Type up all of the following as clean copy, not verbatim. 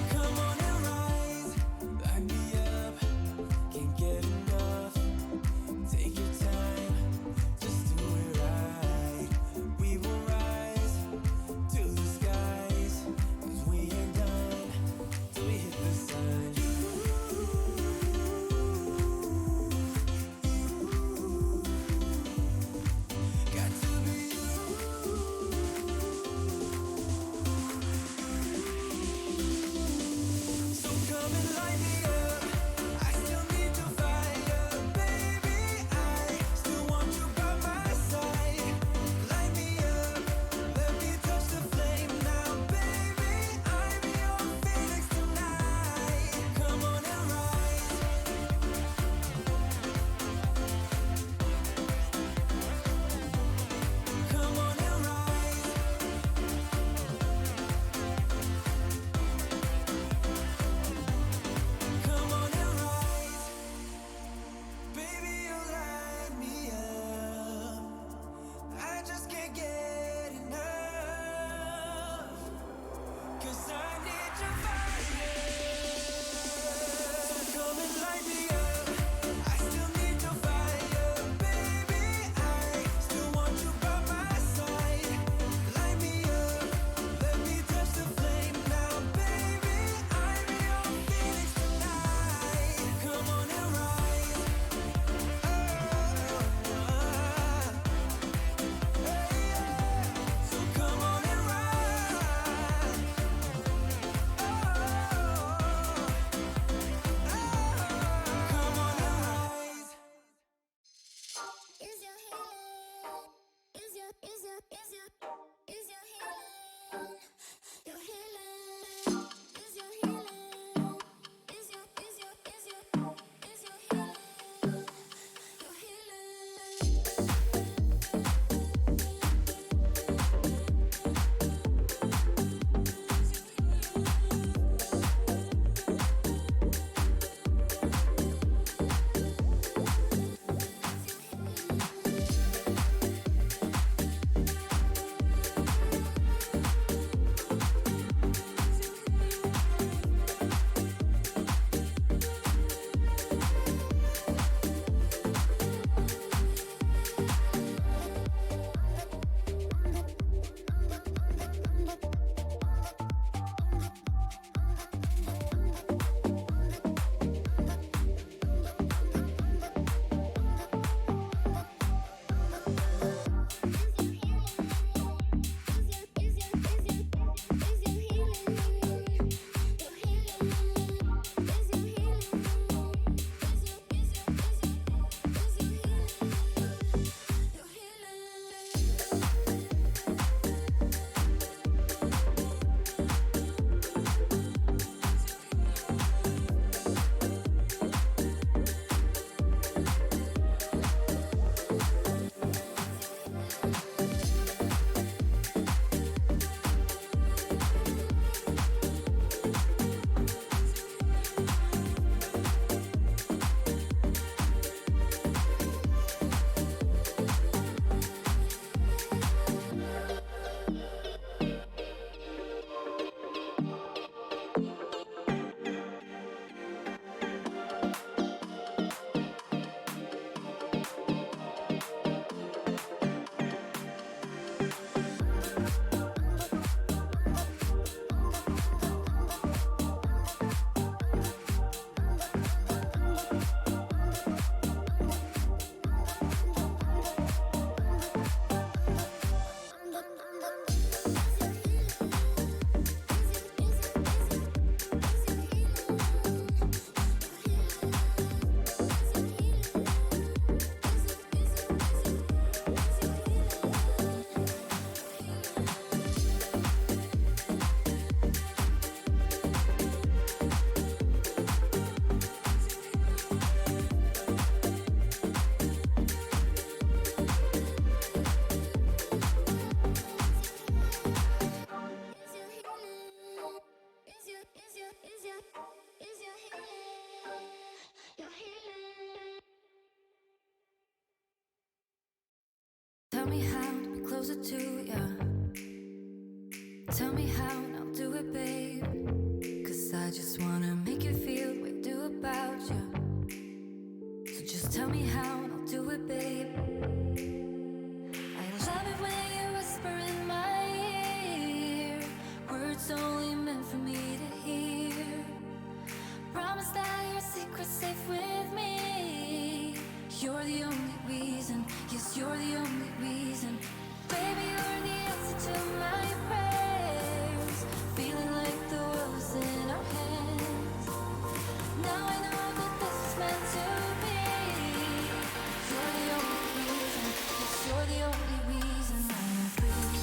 Come Tell me how and I'll do it, babe. Cause I just wanna make you feel what I do about you. So just tell me how and I'll do it, babe. I love it when you whisper in my ear, words only meant for me to hear. Promise that your secret's safe with me. You're the only reason, yes, you're the only reason. Baby, you're the answer to my prayers. Feeling like the world's in our hands. Now I know that this is meant to be. You're the only reason, yes, you're the only reason I'm free.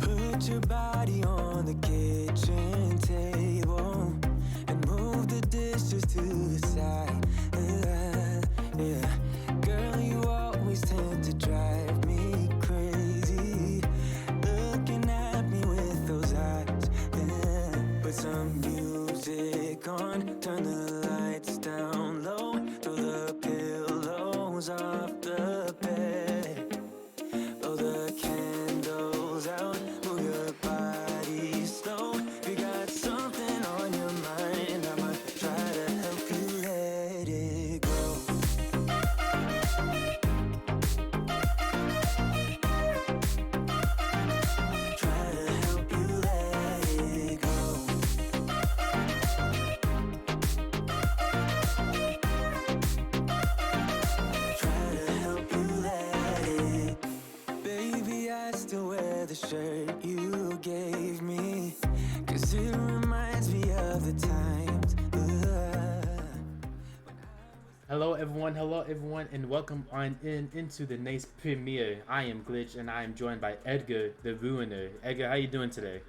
Put your body on the kitchen table and move the dishes to the side. Yeah. Girl, you always tend to drive me crazy, looking at me with those eyes. Yeah. Put some music on, turn the lights down low, throw the pillows off the bed, blow the candles out, move your body slow. If you got something on your mind, I'ma try to help you let it go. Try to help you let it go. Try to help you let it. Baby, I still wear the shirt you gave me, 'cause it reminds me of the times. Hello everyone, and welcome on into the NACE premiere. I am Glitch, and I am joined by Edgar, the Ruiner. Edgar, how you doing today?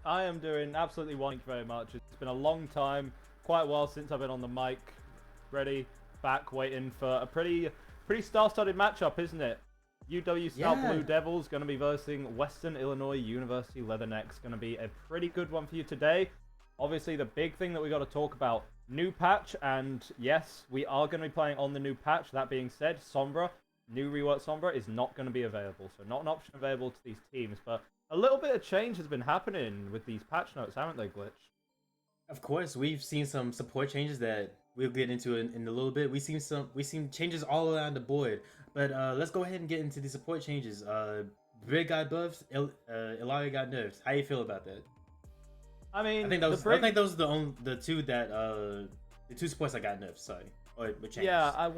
I am doing absolutely wonderful. Thank you very much. It's been a long time, quite a while since I've been on the mic. Ready, back, waiting for a pretty star-studded matchup, isn't it? UW-Stout Yeah. Blue Devils going to be versing Western Illinois University Leathernecks. Going to be a pretty good one for you today. Obviously, the big thing that we got to talk about, new patch, and yes, we are going to be playing on the new patch. That being said, Sombra, new rework Sombra, is not going to be available, so not an option available to these teams. But a little bit of change has been happening with these patch notes, haven't they, Glitch? Of course, we've seen some support changes that we'll get into in a little bit. We seen changes all around the board, but let's go ahead and get into the support changes. Brig got buffs, Ilaria got nerfs. How you feel about that? I I mean, think those are the two that the two supports that got nerfs. Sorry, or changes. yeah,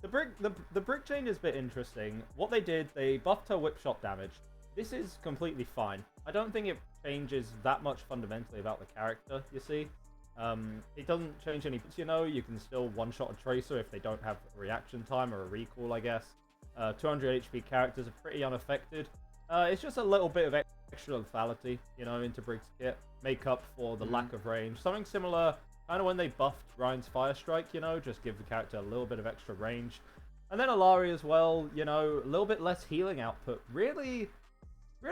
the brick change is a bit interesting. What they did, they buffed her whip shot damage. This is completely fine. I don't think it changes that much fundamentally about the character, you see. It doesn't change any, you know, you can still one-shot a Tracer if they don't have a reaction time or a recall, I guess. 200 HP characters are pretty unaffected. It's just a little bit of extra lethality, you know, into Brig's kit. Make up for the lack of range. Something similar, kind of when they buffed Ryan's Fire Strike, you know, just give the character a little bit of extra range. And then Alari as well, you know, a little bit less healing output. Really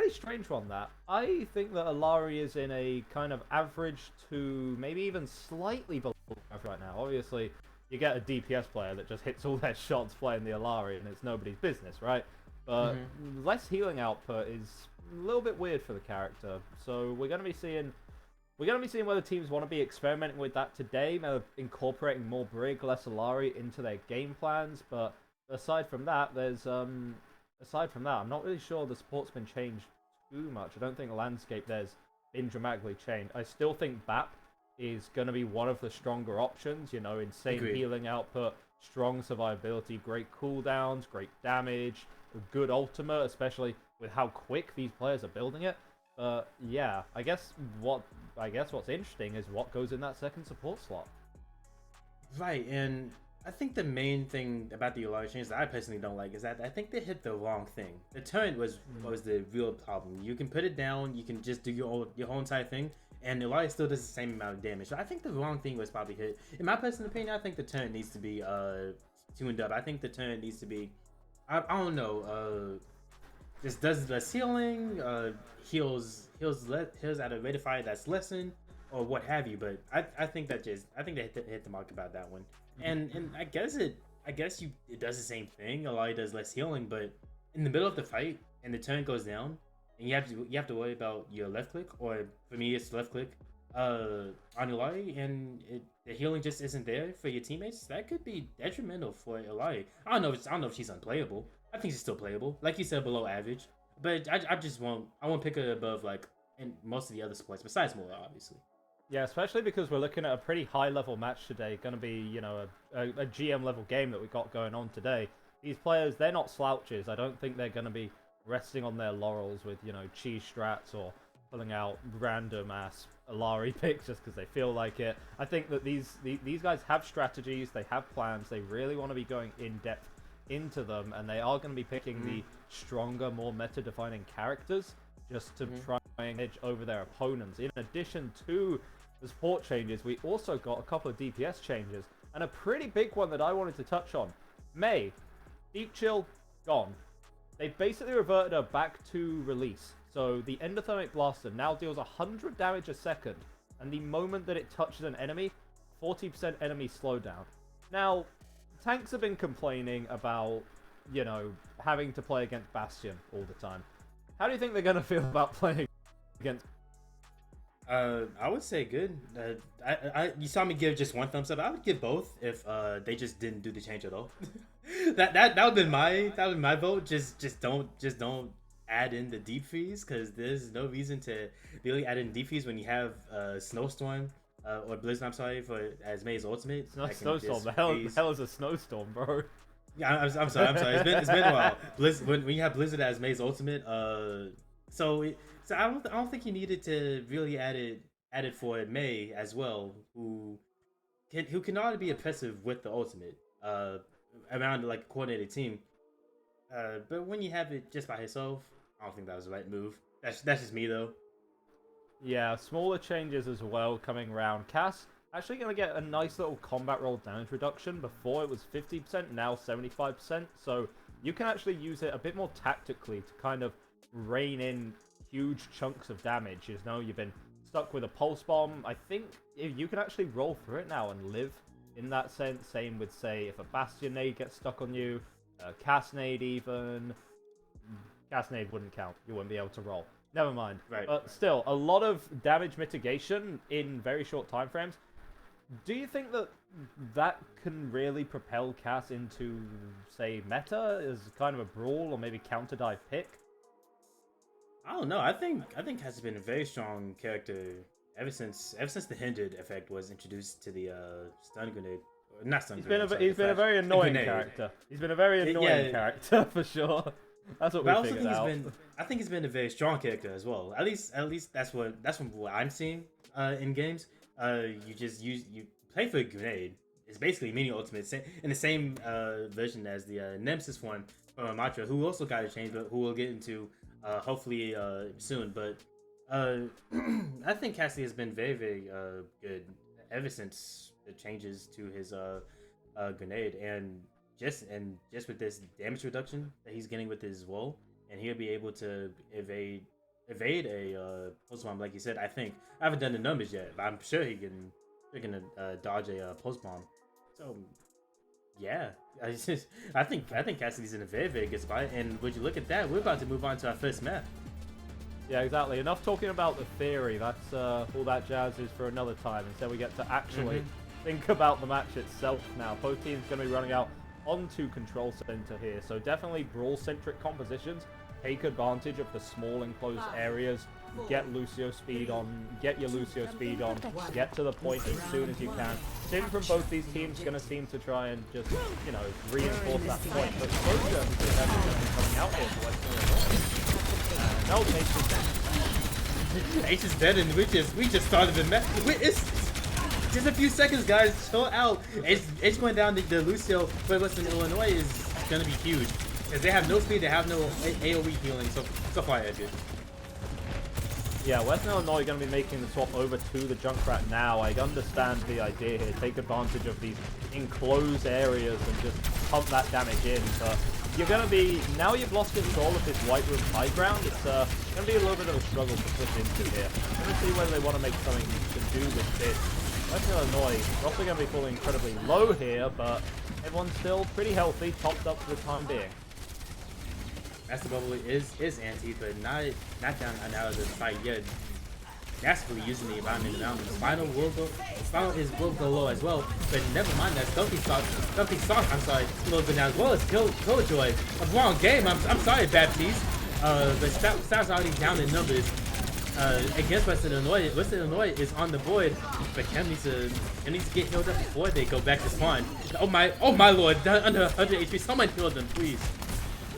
strange one, that. I think that Alari is in a kind of average to maybe even slightly below average right now. Obviously, you get a DPS player that just hits all their shots playing the Alari, and it's nobody's business, right? But less healing output is a little bit weird for the character. So we're going to be seeing whether teams want to be experimenting with that today, maybe incorporating more Brig, less Alari into their game plans. But aside from that, I'm not really sure the support's been changed too much. I don't think the landscape there's been dramatically changed. I still think BAP is going to be one of the stronger options. You know, insane healing output, strong survivability, great cooldowns, great damage, a good ultimate, especially with how quick these players are building it. But yeah, I guess what's interesting is what goes in that second support slot. Right, and I think the main thing about the Ilaria change that I personally don't like is that I think they hit the wrong thing. The turret was the real problem. You can put it down, you can just do your whole entire thing, and Ilaria still does the same amount of damage. So I think the wrong thing was probably hit. In my personal opinion, I think the turret needs to be tuned up. I think the turret needs to be, I don't know, just does less healing, heals at a rate of fire that's lessened, or what have you. But I think they hit the mark about that one. And I guess it does the same thing. Ilaria does less healing, but in the middle of the fight and the turn goes down, and you have to worry about your left click, or for me it's left click on Ilaria, and the healing just isn't there for your teammates. That could be detrimental for Ilaria. I don't know if she's unplayable. I think she's still playable, like you said, below average. But I just won't pick her above like in most of the other sports besides Mola, obviously. Yeah, especially because we're looking at a pretty high-level match today. Going to be, you know, a GM-level game that we got going on today. These players, they're not slouches. I don't think they're going to be resting on their laurels with, you know, cheese strats or pulling out random-ass Alari picks just because they feel like it. I think that these guys have strategies. They have plans. They really want to be going in-depth into them, and they are going to be picking the stronger, more meta-defining characters just to try and edge over their opponents. In addition to the support changes, we also got a couple of DPS changes, and a pretty big one that I wanted to touch on. Mei, Deep Chill, gone. They basically reverted her back to release. So the Endothermic Blaster now deals 100 damage a second, and the moment that it touches an enemy, 40% enemy slowdown. Now, tanks have been complaining about, you know, having to play against Bastion all the time. How do you think they're going to feel about playing against? I would say good. You saw me give just one thumbs up. I would give both if they just didn't do the change at all. that would be my vote. Just don't add in the deep freeze, because there's no reason to really add in deep freeze when you have Snowstorm or Blizzard. I'm sorry, as Mei's ultimate. It's not Snowstorm. The hell is a snowstorm, bro? Yeah, I'm sorry. It's been a while. When you have Blizzard as Mei's ultimate, so I don't think you needed to really add it for Mei as well, who can already be oppressive with the ultimate around like a coordinated team. But when you have it just by herself, I don't think that was the right move. That's just me though. Yeah, smaller changes as well coming around. Cass actually going to get a nice little combat roll damage reduction. Before it was 50%, now 75%. So you can actually use it a bit more tactically to kind of rein in huge chunks of damage. You know, you've been stuck with a pulse bomb. I think you can actually roll through it now and live in that sense. Same with, say, if a Bastion nade gets stuck on you, Cass nade even. Cass nade wouldn't count. You wouldn't be able to roll. Never mind. Right. But still, a lot of damage mitigation in very short time frames. Do you think that that can really propel Cass into, say, meta as kind of a brawl or maybe counter dive pick? I don't know. I think Cass has been a very strong character ever since the hindered effect was introduced to the stun grenade. Not stun grenade. He's been a very annoying grenade. character. He's been a very annoying character for sure. That's what But we figured out. I think he's been a very strong character as well. At least that's from what I'm seeing in games. You play for a grenade. It's basically mini ultimate in the same version as the Nemesis one from Amatra, who also got a change, but who we'll get into hopefully soon. But I think Cassie has been very, very good ever since the changes to his grenade, and just with this damage reduction that he's getting with his wool, and he'll be able to evade a post bomb, like you said. I haven't done the numbers yet, but I'm sure he can dodge a post bomb. So yeah, I think Cassidy's in a very, very good spot. And would you look at that? We're about to move on to our first map. Yeah, exactly. Enough talking about the theory. That's all that jazz is for another time. Instead, we get to actually think about the match itself now. Both teams going to be running out onto control center here. So definitely brawl-centric compositions. Take advantage of the small enclosed areas. Get Lucio speed on. Get your Lucio speed on. Get to the point as soon as you can. Sim from both these teams going to seem to try and just, reinforce that point. But both of them is actually going to be coming out here for Western Illinois. No, Nace is dead. Nace is dead, and we just started the match. It's just a few seconds, guys. Chill out. It's going down. The Lucio for Western Illinois is going to be huge. Because they have no speed, they have no AoE healing, so far yeah, good. Yeah, Western Illinois going to be making the swap over to the Junkrat now. I understand the idea here. Take advantage of these enclosed areas and just pump that damage in. But you're going to be, now you've lost control of this white room high ground, it's going to be a little bit of a struggle to push into here. We're going to see whether they want to make something to do with this. Western Illinois also going to be falling incredibly low here, but everyone's still pretty healthy, topped up for the time being. Master Bubble is anti, but not down and out of the fight yet. Masterfully using the environment in the mountains. Spinal will go low as well, but never mind that. Stealthy Sock, I'm sorry, a little bit now, as well as Killjoy. A wrong game, I'm sorry, Baptiste. But Stout's already down in numbers. Against Western Illinois. Western Illinois is on the board, but Chem needs to get healed up before they go back to spawn. Oh my lord, under 100 HP, someone heal them, please.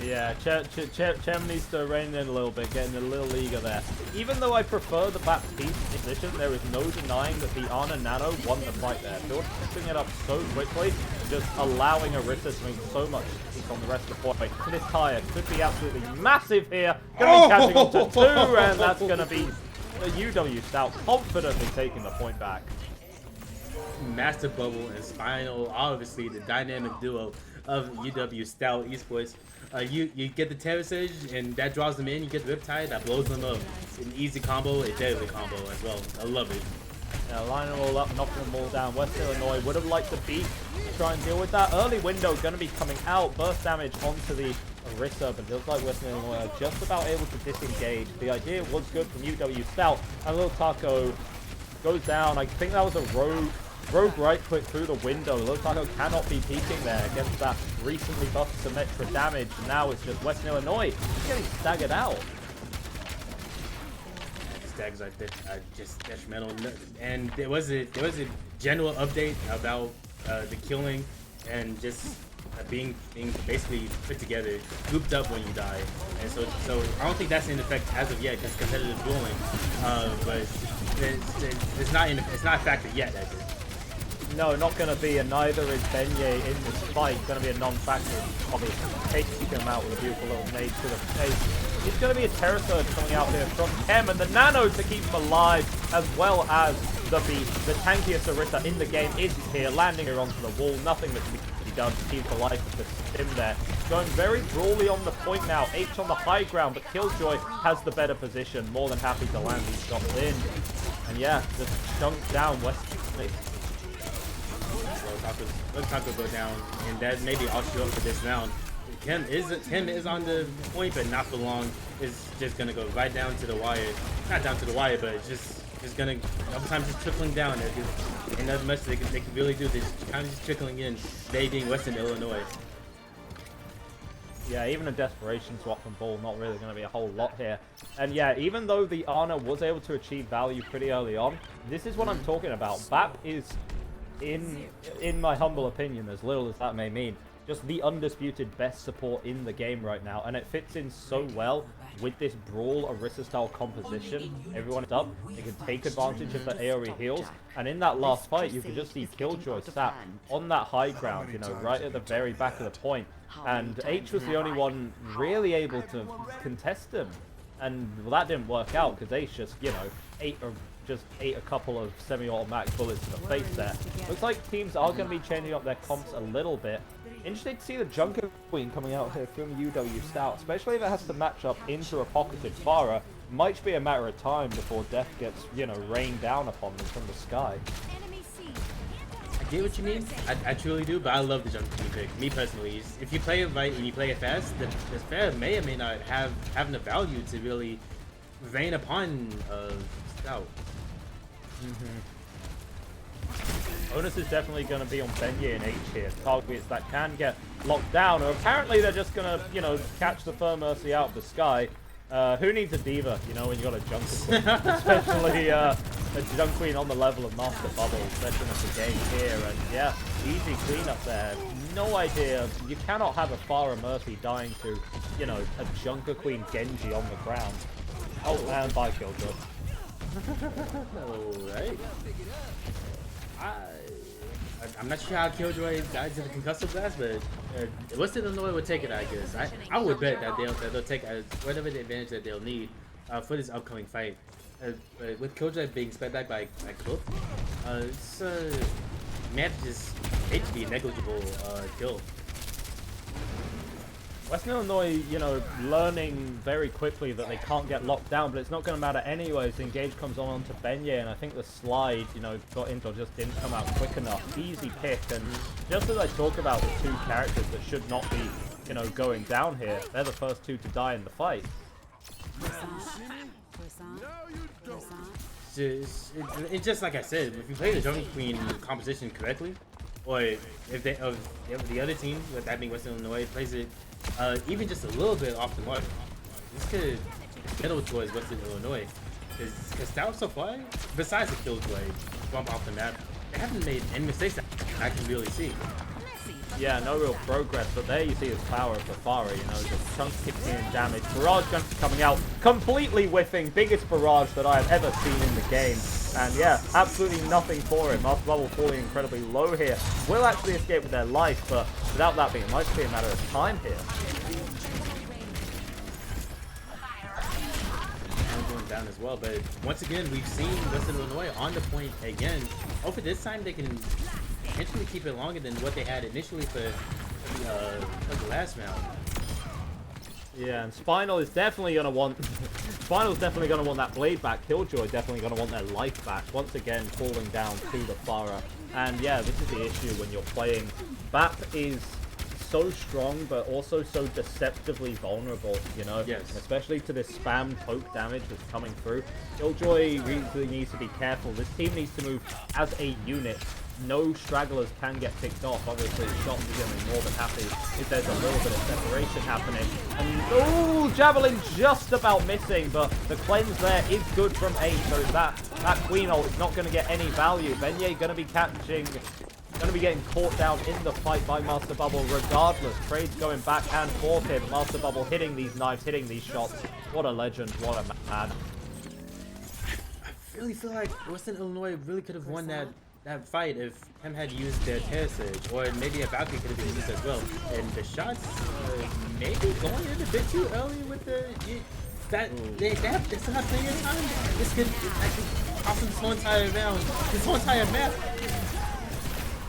Yeah, Chem needs to rein in a little bit, getting a little eager there. Even though I prefer the Baptiste position, there is no denying that the Ana Nano won the fight there. Building it up so quickly, just allowing Arista to make so much on the rest of the point. This tire could be absolutely massive here. Going to be catching on to 2, and that's going to be UW-Stout confidently taking the point back. Master Bubble and Spinal, obviously the dynamic duo of UW-Stout esports. You get the Terror Surge, and that draws them in. You get the Riptide, that blows them up. It's an easy combo, a deadly combo as well. I love it. Yeah, lining them all up, knocking them all down. Western Illinois would have liked to beat to try and deal with that. Early window going to be coming out. Burst damage onto the Orisa, but it looks like Western Illinois are just about able to disengage. The idea was good from UW-Stout. And Little Taco goes down. I think that was a rogue right click through the window. Little Taco cannot be peeking there against that recently buffed Symmetra damage. Now it's just Western Illinois getting staggered out. Stags are just detrimental, and there was a general update about the killing and just being basically put together, grouped up when you die, and so I don't think that's in effect as of yet because competitive dueling, but it's not a factor yet. I think. No, not going to be, and neither is Benye in this fight. Going to be a non-factor. Obviously, taking him out with a beautiful little nade to the face. It's going to be a Terror Surge coming out here from Chem, and the Nano to keep him alive, as well as the tankiest Orisa in the game is here, landing her onto the wall. Nothing that can be done to Team for Life with the Sim there. Going very brawly on the point now. H on the high ground, but Killjoy has the better position. More than happy to land these shots in. And yeah, just chunked down West. Taco go down, and that maybe all show up for this round. Kim is on the point, but not for long. It's just gonna go right down to the wire. Not down to the wire, but it's just gonna every time just trickling down. Ain't nothing much they can really do. They're just kind of just trickling in. They being Western Illinois. Yeah, even a desperation swap from Bull, not really going to be a whole lot here. And yeah, even though the Ana was able to achieve value pretty early on, this is what I'm talking about. BAP is, in my humble opinion, as little as that may mean, just the undisputed best support in the game right now. And it fits in so well with this Brawl Orisa style composition. Everyone is up, they can take advantage of the AoE heals. And in that last fight, you could just see Killjoy sat on that high ground, you know, right at the very back of the point. And H was the only one really able to contest him. And well, that didn't work out because H just, you know, ate a couple of semi-automatic bullets to the face there. Looks like teams are going to be changing up their comps a little bit. Interesting to see the Junker Queen coming out here from UW-Stout, especially if it has to match up into a pocketed Pharah. Might be a matter of time before death gets, you know, rained down upon them from the sky. I get what you mean. I truly do, but I love the Junker Queen pick. Me personally, if you play it right and you play it fast, the Pharah may or may not have enough value to really rain upon Stout. Onus is definitely going to be on Benye and H here. Targets that can get locked down, or apparently they're just going to, you know, catch the Fur Mercy out of the sky. Who needs a diva, you know, when you got a Junker Queen? Especially a Junker Queen on the level of Master Bubble, setting up the game here. And yeah, easy cleanup there. No idea. You cannot have a Pharah Mercy dying to, you know, a Junker Queen Genji on the ground. Oh, and bye, Killjoy. Alright. I'm not sure how Killjoy died to the concussive blast, but Western Illinois would take it, I guess. I would bet that they'll take whatever the advantage that they'll need for this upcoming fight. But with Killjoy being sped back by Cook, it's man, just hate to be a negligible kill. Western Illinois, you know, learning very quickly that they can't get locked down, but it's not going to matter anyways. The engage comes on to Benye, and I think the slide, you know, got into or just didn't come out quick enough. Easy pick, and just as I talk about the two characters that should not be, you know, going down here, they're the first two to die in the fight. It's just like I said, if you play the Jungle Queen composition correctly, or if the other team, with that being Western Illinois, plays it even just a little bit off the mark, this could middle towards Western Illinois. Because Stout so far, besides the Killjoy bump off the map, they haven't made any mistakes that I can really see. Yeah, no real progress, but there you see the power of the Pharah, you know, just chunk kicking in damage. Barrage guns coming out, completely whiffing, biggest barrage that I have ever seen in the game. And yeah, absolutely nothing for it. Master Bubble falling incredibly low here. Will actually escape with their life, but without that being, it might be a matter of time here. Going down as well, but once again, we've seen Western Illinois on the point again. Hopefully this time they can potentially keep it longer than what they had initially for the last round. Yeah, and Spinal is definitely going to want... Spinal's definitely going to want that blade back. Killjoy definitely going to want their life back. Once again, falling down to the Pharah. And yeah, this is the issue when you're playing. BAP is so strong, but also so deceptively vulnerable, you know? Yes. Especially to this spam poke damage that's coming through. Killjoy really needs to be careful. This team needs to move as a unit. No stragglers can get picked off. Obviously, Shots is going to be more than happy if there's a little bit of separation happening. And, oh, Javelin just about missing, but the cleanse there is good from 8, so that Queen ult is not going to get any value. Benye going to be getting caught down in the fight by Master Bubble regardless. Trades going back and forth here. Master Bubble hitting these knives, hitting these shots. What a legend, what a man. I really feel like Western Illinois really could have won that fight if Hem had used their Terror Surge, or maybe a Valkyrie could have been used as well. And the shots maybe going in a bit too early with the... They still have plenty of time. This could actually cost them this whole entire round, this whole entire map.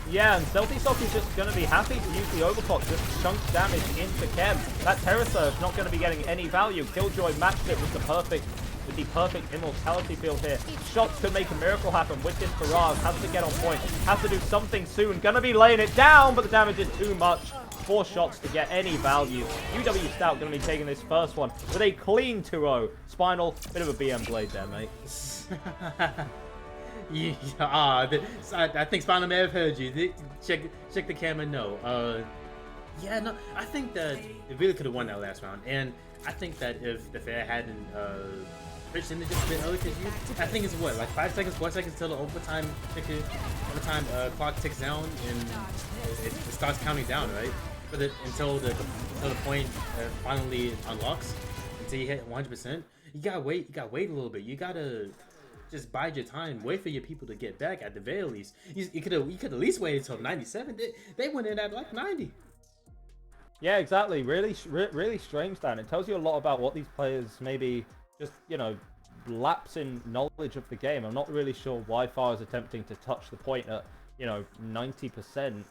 Yeah, and Stealthy Sock is just going to be happy to use the overclock, just chunk damage into Kem. That Terror Surge not going to be getting any value. Killjoy matched it with the perfect with the perfect immortality field here. Shots could make a miracle happen with this barrage. Has to get on point. Has to do something soon. Gonna be laying it down, but the damage is too much. 4 shots to get any value. UW-Stout gonna be taking this first one with a clean 2-0. Spinal, bit of a BM blade there, mate. I think Spinal may have heard you. Check the camera. No. Yeah, no. I think that it really could have won that last round, and I think that if the fair hadn't pitched in just a bit earlier, I think it's what, like 5 seconds, 4 seconds till the overtime clock ticks down and it starts counting down, right? Until the point finally unlocks, until you hit 100%. You gotta wait. You gotta wait a little bit. You gotta just bide your time. Wait for your people to get back at the very least. You could at least wait until 97. They went in at like 90. Yeah, exactly. Really strange, Dan. It tells you a lot about what these players maybe just, lapse in knowledge of the game. I'm not really sure why Far is attempting to touch the point at, 90%.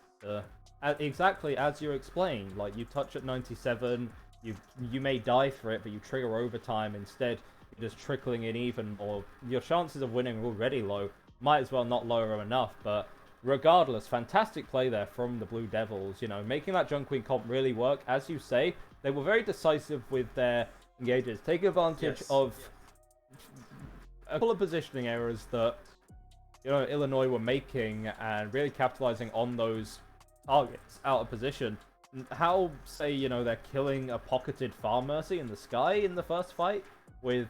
Exactly as you explained. Like, you touch at 97, you may die for it, but you trigger overtime instead. You're just trickling in even, or your chances of winning are already low. Might as well not lower enough, but regardless, fantastic play there from the Blue Devils, making that Junk Queen comp really work. As you say, they were very decisive with their engages, taking advantage of a couple of positioning errors that, Illinois were making and really capitalizing on those targets out of position. How, say, they're killing a pocketed Farm Mercy in the sky in the first fight with,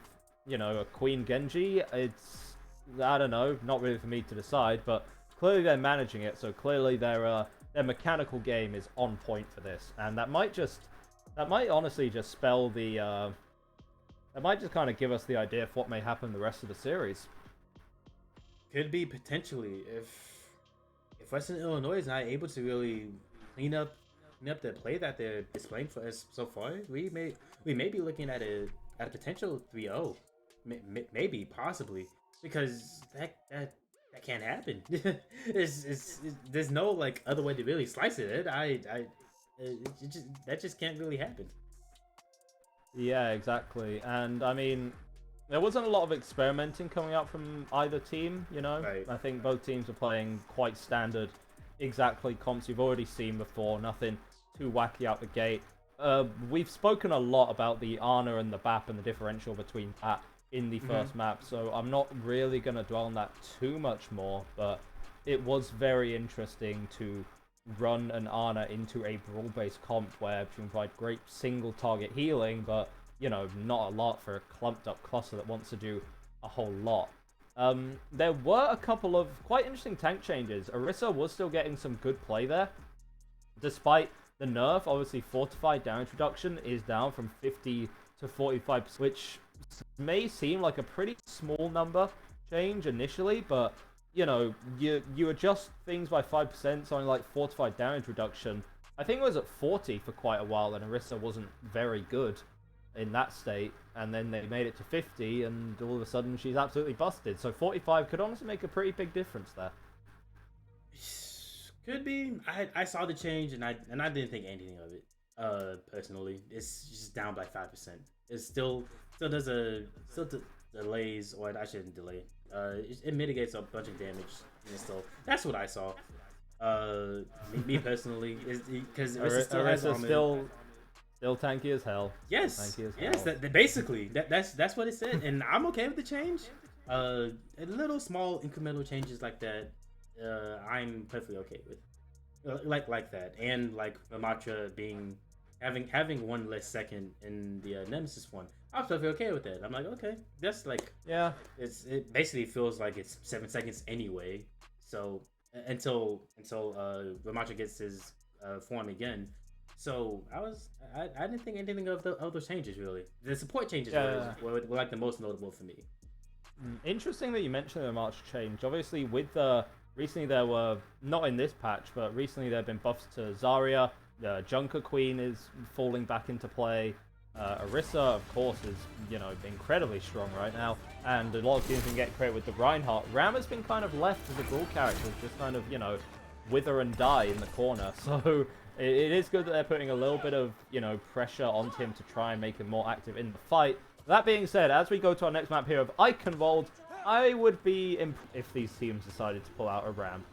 a Queen Genji, it's, I don't know, not really for me to decide, but clearly they're managing it, so clearly their mechanical game is on point for this, and that might honestly just spell the, that might just kind of give us the idea of what may happen the rest of the series. Could be potentially if Western Illinois is not able to really clean up the play that they're displaying for us so far, we may be looking at a potential 3-0, maybe possibly, because that can't happen. There's no like other way to really slice it. That just can't really happen. Yeah, exactly. And I mean, there wasn't a lot of experimenting coming out from either team, Right. I think both teams are playing quite standard, exactly comps you've already seen before, nothing too wacky out the gate. We've spoken a lot about the Ana and the BAP and the differential between Pat in the first map, so I'm not really going to dwell on that too much more, but it was very interesting to run an Ana into a brawl-based comp where you can provide great single target healing, but not a lot for a clumped up cluster that wants to do a whole lot. There were a couple of quite interesting tank changes. Orisa was still getting some good play there, despite the nerf. Obviously, fortified damage reduction is down from 50 to 45%, which may seem like a pretty small number change initially, but you adjust things by 5%, something like fortified damage reduction. I think it was at 40 for quite a while, and Orisa wasn't very good in that state, and then they made it to 50, and all of a sudden she's absolutely busted. So 45 could honestly make a pretty big difference there. Could be. I saw the change and I didn't think anything of it. Personally, it's just down by 5%. It still delays, or I shouldn't delay. It mitigates a bunch of damage. And still, that's what I saw. Me personally, is because Orisa still has armor. Still tanky as hell. Yes, tanky as yes. hell. Basically, that's what it said, and I'm okay with the change. A little small incremental changes like that, I'm perfectly okay with. Like that, and like Ramatra having one less second in the Nemesis one, I'm perfectly okay with that. I'm like, okay, that's like, yeah, it basically feels like it's 7 seconds anyway. So until Ramatra gets his form again. So I didn't think anything of those changes really. The support changes were like the most notable for me. Interesting that you mentioned the March change. Obviously, with the recently there were, not in this patch, but recently there have been buffs to Zarya. The Junker Queen is falling back into play. Orisa, of course, is incredibly strong right now, and a lot of teams can get credit with the Reinhardt. Ram has been kind of left as a brawl character, just kind of wither and die in the corner. So it is good that they're putting a little bit of pressure onto him to try and make him more active in the fight. That being said, as we go to our next map here of Eichenwald, I would be if these teams decided to pull out a Ram.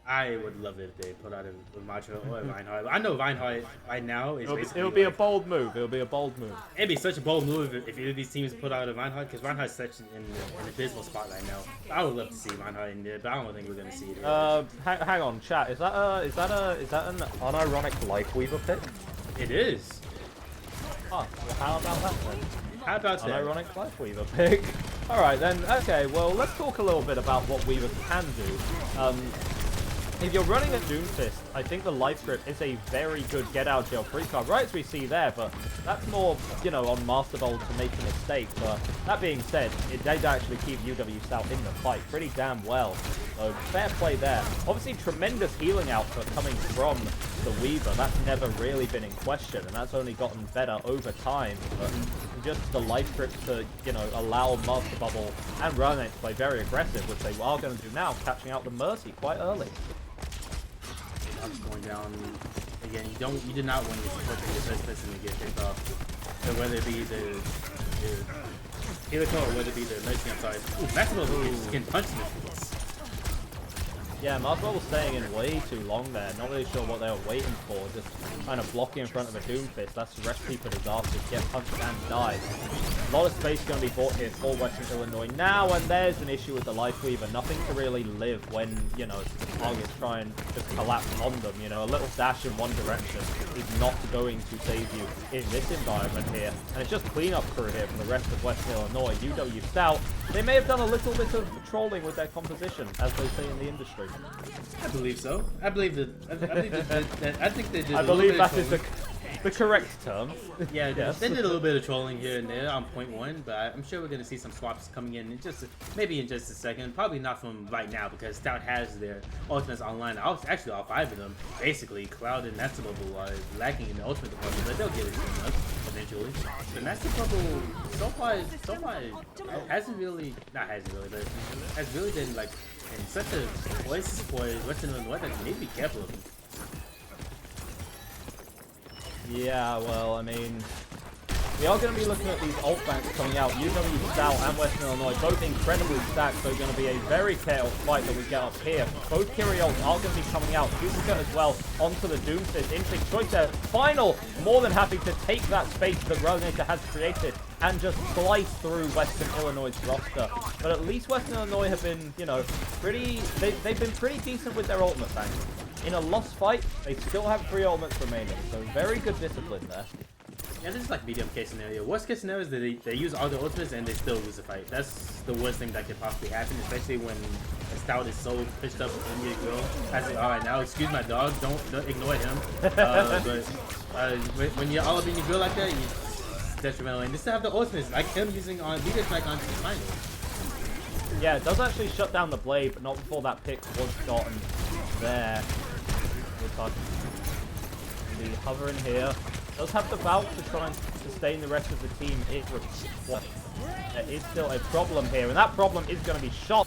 I would love it if they put out a Macho or a Reinhardt. I know Reinhardt right now is basically... It'll be a bold move. It'll be a bold move. It'd be such a bold move if either of these teams put out a Reinhardt, because Reinhardt's such an abysmal spot right now. I would love to see Reinhardt in there, but I don't think we're gonna see it. Hang on, chat. Is that an unironic Lifeweaver pick? It is. Oh, well, how about that then? How about that? Unironic Lifeweaver pick. All right then. Okay. Well, let's talk a little bit about what Weaver can do. If you're running a Doomfist, I think the Life Grip is a very good get-out-jail-free card, right as we see there, but that's more, you know, on Master Bowl to make a mistake. But that being said, it did actually keep UW-Stout in the fight pretty damn well. So fair play there. Obviously, tremendous healing output coming from the Weaver. That's never really been in question, and that's only gotten better over time. But just the Life Grip to, you know, allow Master Bubble and Rune to play very aggressive, which they are going to do now, catching out the Mercy quite early. Going down again. You did not want to support the first person to get picked off. So whether it be the Helico or whether it be the Mercy, I'm sorry. Ooh, Maximo is getting punched in the face. Yeah, Master Bobble's staying in way too long there. Not really sure what they were waiting for. Just kind of blocking in front of a Doomfist. That's a recipe for disaster. Get punched and die. A lot of space going to be bought here for Western Illinois now, and there's an issue with the Lifeweaver. Nothing to really live when, you know, targets try and just collapse on them. You know, a little dash in one direction is not going to save you in this environment here. And it's just cleanup crew here from the rest of Western Illinois. UW-Stout, they may have done a little bit of trolling with their composition, as they say in the industry. I believe so. I believe that. I think they did. I believe that is the correct term. Yeah, yes. They did a little bit of trolling here and there on point one, but I'm sure we're gonna see some swaps coming in just maybe in just a second. Probably not from right now because Stout has their ultimates online. Actually all 5 of them. Basically, Cloud and Master Bubble are lacking in the ultimate department, but they'll get it eventually. The Master Bubble so far hasn't really, but has really been like in such a place for Western Illinois that you need to be careful of him. Yeah, well, I mean, we are going to be looking at these alt banks coming out. UW-Stout and Western Illinois, both incredibly stacked, so it's going to be a very chaotic fight that we get up here. Both Kyrios are going to be coming out. Duplicate as well onto the Doomfist. Interesting choice there. Final, more than happy to take that space that Ronator has created and just slice through Western Illinois' roster. But at least Western Illinois have been, you know, they've been pretty decent with their ultimate banks. In a lost fight, they still have 3 ultimates remaining, so very good discipline there. Yeah, this is like medium case scenario. Worst case scenario is that they use all the ultimates and they still lose the fight. That's the worst thing that could possibly happen, especially when a Stout is so pitched up in your grill. As it, all right, now excuse my dog, don't ignore him. When you're all up in your grill like that, it's detrimental. And just to have the ultimates, like him using on Vegas like on final. Yeah, it does actually shut down the blade, but not before that pick was gotten there. Be hovering here. Does have the Valk to try and sustain the rest of the team. There is still a problem here, and that problem is going to be shot.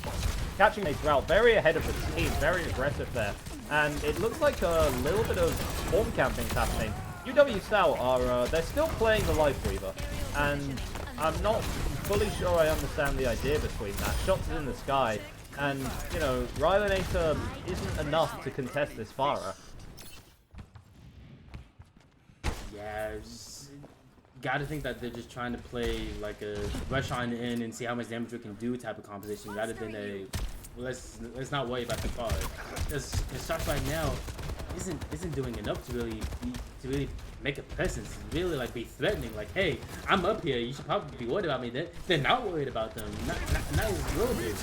Catching a route very ahead of the team, very aggressive there. And it looks like a little bit of form camping happening. UW-Stout are, they're still playing the Lifeweaver, and I'm not fully sure I understand the idea between that. Shots in the sky, and, you know, Rylenator isn't enough to contest this Pharah. Yeah, gotta think that they're just trying to play like a rush on in and see how much damage we can do type of composition rather than a let's not worry about the car. Because the shots right now isn't doing enough to really make a presence, really like be threatening. Like, hey, I'm up here. You should probably be worried about me. They're not worried about them. Not a little bit.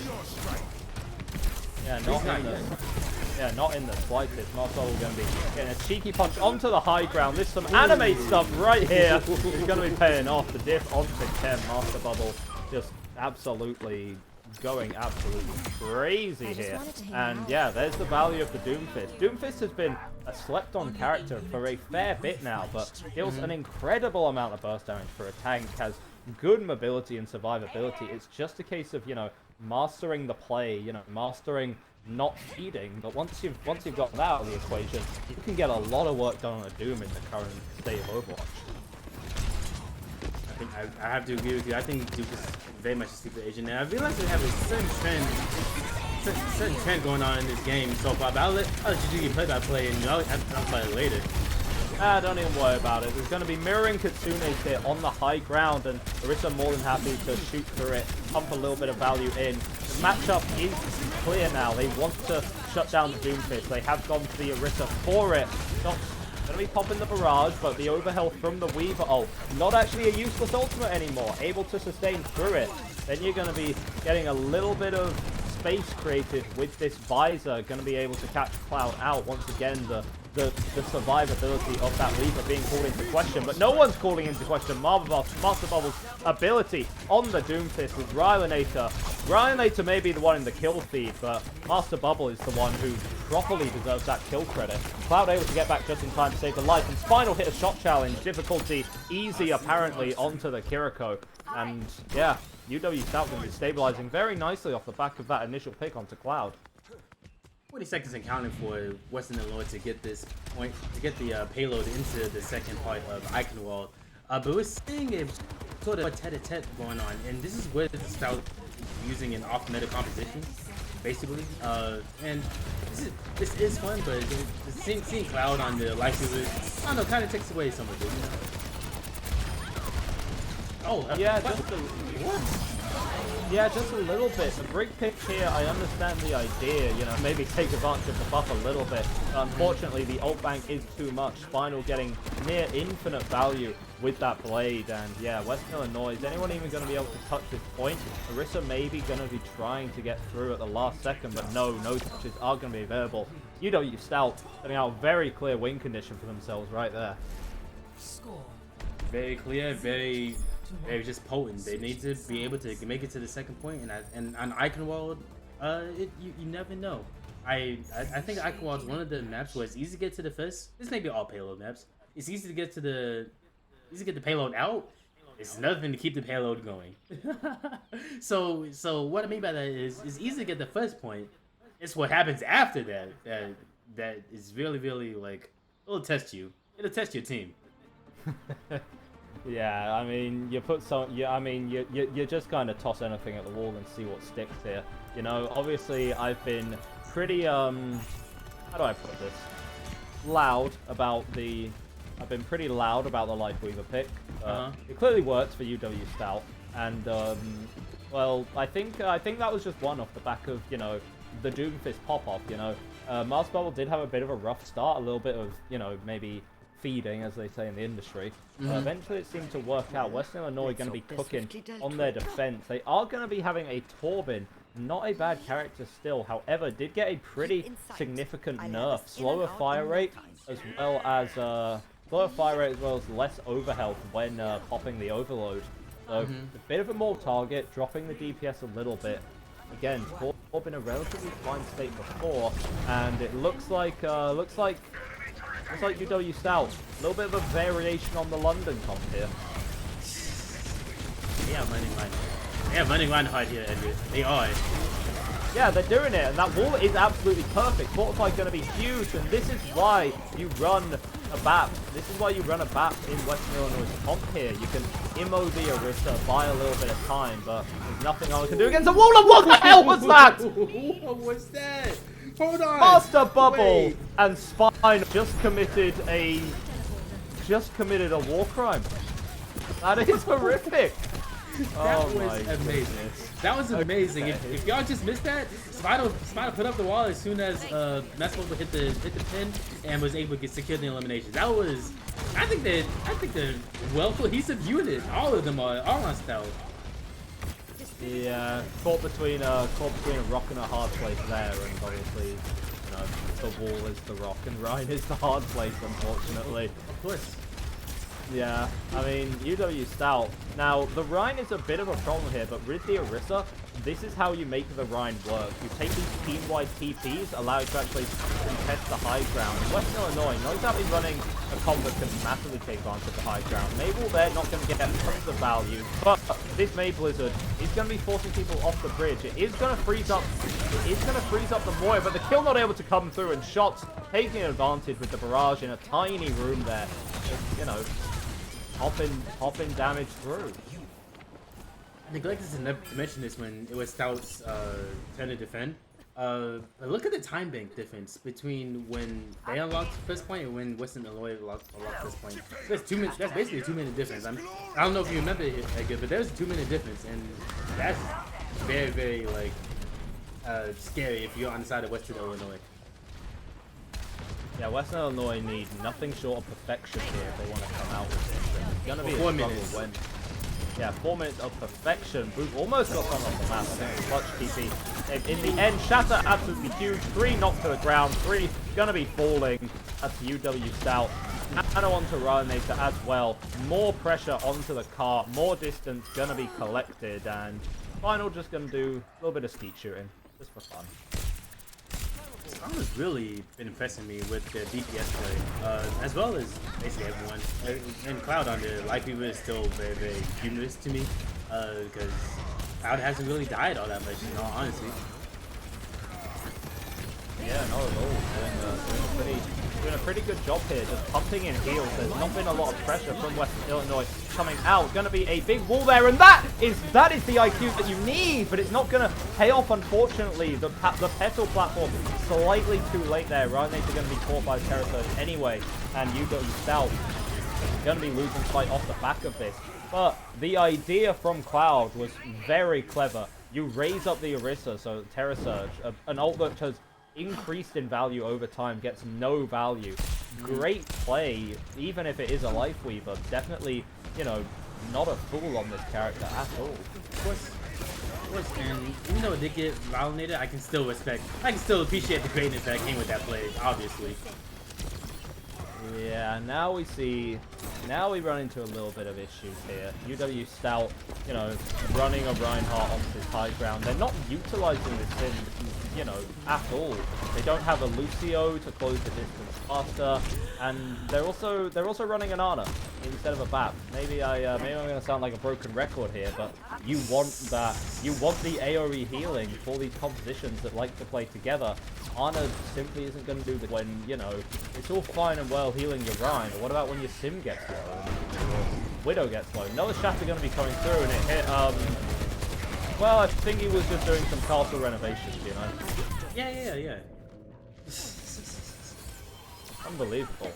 Yeah, not in the slightest. Marcel is going to be getting a cheeky punch onto the high ground. There's some anime stuff right here. He's going to be paying off. The diff onto Ken. Master Bubble just absolutely going absolutely crazy here. And yeah, there's the value of the Doomfist. Doomfist has been a slept-on character for a fair bit now, but deals an incredible amount of burst damage for a tank, has good mobility and survivability. It's just a case of, you know, mastering the play, you know, mastering not feeding. But once you've got that out of the equation, you can get a lot of work done on a Doom in the current state of Overwatch. I I have to agree with you. I think Duke is very much a sleeper agent. And I realize they have a certain trend going on in this game so far. But I'll let you do your play-by-play, and I'll play it later. Don't even worry about it. There's going to be mirroring Kitsune's here on the high ground, and Orisa more than happy to shoot through it, pump a little bit of value in. The matchup is clear now. They want to shut down the Doomfist. They have gone to the Orisa for it. Not going to be popping the barrage, but the overhealth from the Weaver. Oh, not actually a useless ultimate anymore. Able to sustain through it. Then you're going to be getting a little bit of space created with this Visor. Going to be able to catch Cloud out. Once again, the survivability of that Weaver being called into question, but no one's calling into question Master Bubble's ability on the Doomfist with Rylanator. Rylanator may be the one in the kill feed, but Master Bubble is the one who properly deserves that kill credit. Cloud able to get back just in time to save the life, and Spinal hit a shot challenge. Difficulty easy apparently onto the Kiriko, and yeah, UW-Stout going to be stabilizing very nicely off the back of that initial pick onto Cloud. 40 seconds and counting for Western Illinois to get this point, to get the payload into the second part of Eichenwald. But we're seeing a sort of a tete-a-tete going on, and this is where the Stout is using an off-meta composition, basically. And this is fun, but seeing Cloud on the lightsaber, I don't know, kind of takes away some of it, you know? Oh, yeah, just a little bit. The brig pick here, I understand the idea, you know, maybe take advantage of the buff a little bit. But unfortunately, the ult bank is too much. Spinal getting near infinite value with that blade. And yeah, Western Illinois, is anyone even going to be able to touch this point? Orisa maybe going to be trying to get through at the last second, but no touches are going to be available. UW-Stout setting out a very clear win condition for themselves right there. Very clear, very just potent. They need to be able to make it to the second point, and on Eichenwald, you never know. I think Eichenwald is one of the maps where it's easy to get to the first. This may be all payload maps. It's easy to get to the payload out. It's another thing to keep the payload going. so what I mean by that is it's easy to get the first point. It's what happens after that is really like it'll test you. It'll test your team. Yeah, I mean, you put some. Yeah, I mean, you just kind of toss anything at the wall and see what sticks here. You know, obviously, I've been pretty how do I put this? I've been pretty loud about the Lifeweaver pick. It clearly works for UW-Stout, and well, I think that was just one off the back of, you know, the Doomfist pop off. You know, Master Bubble did have a bit of a rough start, a little bit of, you know, maybe feeding, as they say in the industry. Eventually it seemed to work out. Western Illinois going to be cooking on their defense. They are going to be having a Torben, not a bad character still, however did get a pretty significant nerf. Slower fire rate as well as less overhealth when popping the overload. So a bit of a more target, dropping the DPS a little bit. Again, Torben in a relatively fine state before, and it looks like UW-Stout. A little bit of a variation on the London comp here. Yeah, running line hard here, Edgar. They are. Yeah, they're doing it, and that wall is absolutely perfect. Fortify's going to be huge, and this is why you run a BAP. This is why you run a BAP in Western Illinois comp here. You can immo the Orisa, buy a little bit of time, but there's nothing I can do against a wall. And what the hell was that? What was that? Hold on. Master Bubble and Spine just committed a war crime. That is horrific. That was amazing. That was amazing. Okay. If y'all just missed that, Spider put up the wall as soon as Master Bubble hit the pin and was able to secure the elimination. That was, I think they're well cohesive unit. All of them are all on Stout. Yeah, caught between a rock and a hard place there, and obviously, you know, the wall is the rock and Ryan is the hard place, unfortunately. Of course. Yeah, I mean, UW-Stout. Now, the Rhine is a bit of a problem here, but with the Orisa, this is how you make the Rhine work. You take these team-wide TPs, allow you to actually contest the high ground. And Western Illinois knows that he's running a comp that can massively take advantage of the high ground. Mabel there not going to get tons of value, but this May Blizzard is going to be forcing people off the bridge. It is going to freeze up the Moira, but the kill not able to come through, and shots taking advantage with the barrage in a tiny room there. Just, you know, popping damage through. I neglected to mention this when it was Stout's turn to defend. But look at the time bank difference between when they unlocked first point and when Western Illinois unlocked first point. That's 2 minutes. That's basically a 2-minute difference. I don't know if you remember it, but there was a 2-minute difference, and that's very, very like scary if you're on the side of Western Illinois. Yeah, Western Illinois need nothing short of perfection here if they want to come out with this. And it's gonna be a 4 struggle minutes. when. Yeah, 4 minutes of perfection. Boop almost got thrown off the map. I think clutch TP. In the end, Shatter absolutely huge. 3 knocked to the ground. 3 gonna be falling. That's UW-Stout. Nano onto Ryanator as well. More pressure onto the car. More distance gonna be collected. And Final just gonna do a little bit of skeet shooting. Just for fun. Someone's really been impressing me with their DPS play, as well as basically everyone. And Cloud on the Life Weaver is still very, very humorous to me, because Cloud hasn't really died all that much, in all honesty. Yeah, not at all. Doing a pretty good job here, just pumping in heals. There's not been a lot of pressure from Western Illinois coming out. Going to be a big wall there, and that is the IQ that you need, but it's not going to pay off, unfortunately. The Petal platform slightly too late there. Ryanator going to be caught by Terror Surge anyway, and UW-Stout going to be losing fight off the back of this. But the idea from Cloud was very clever. You raise up the Orisa, so Terror Surge, an ult that has increased in value over time, gets no value. Great play, even if it is a Life Weaver. Definitely, you know, not a fool on this character at all. Of course, and even though it did get validated, I can still appreciate the greatness that came with that play, obviously. Yeah, now we run into a little bit of issues here. UW-Stout, you know, running a Reinhardt onto this high ground. They're not utilizing this in, you know, at all. They don't have a Lucio to close the distance faster, and they're also running an Ana instead of a BAP. Maybe I'm gonna sound like a broken record here, but you want that. You want the AoE healing for these compositions that like to play together. Ana simply isn't going to do that when, you know, it's all fine and well healing your Rhine, but what about when your Sim gets low and your Widow gets low? Another Shatter going to be coming through, and it hit, well, I think he was just doing some castle renovations, you know? Yeah. Unbelievable.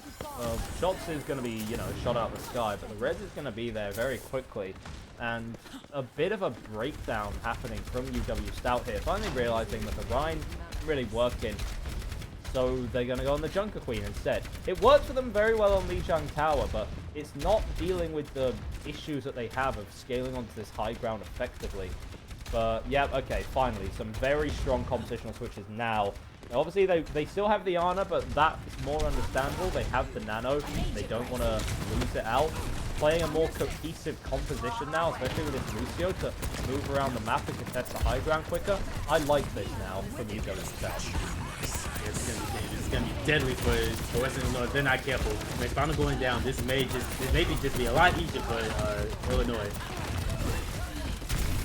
Shots is going to be, you know, shot out the sky, but the res is going to be there very quickly. And a bit of a breakdown happening from UW-Stout here, finally realizing that the Rhine isn't really working. So they're going to go on the Junker Queen instead. It worked for them very well on Lijiang Tower, but it's not dealing with the issues that they have of scaling onto this high ground effectively. But yeah, okay, finally, some very strong compositional switches now. Now, obviously, they still have the Ana, but that is more understandable. They have the Nano. They don't want to lose it out. Playing a more cohesive composition now, especially with this Lucio to move around the map and contest the high ground quicker. I like this now from UW-Stout. It's gonna be deadly for Western Illinois if they're not careful. When Final going down, this may just be a lot easier for Illinois.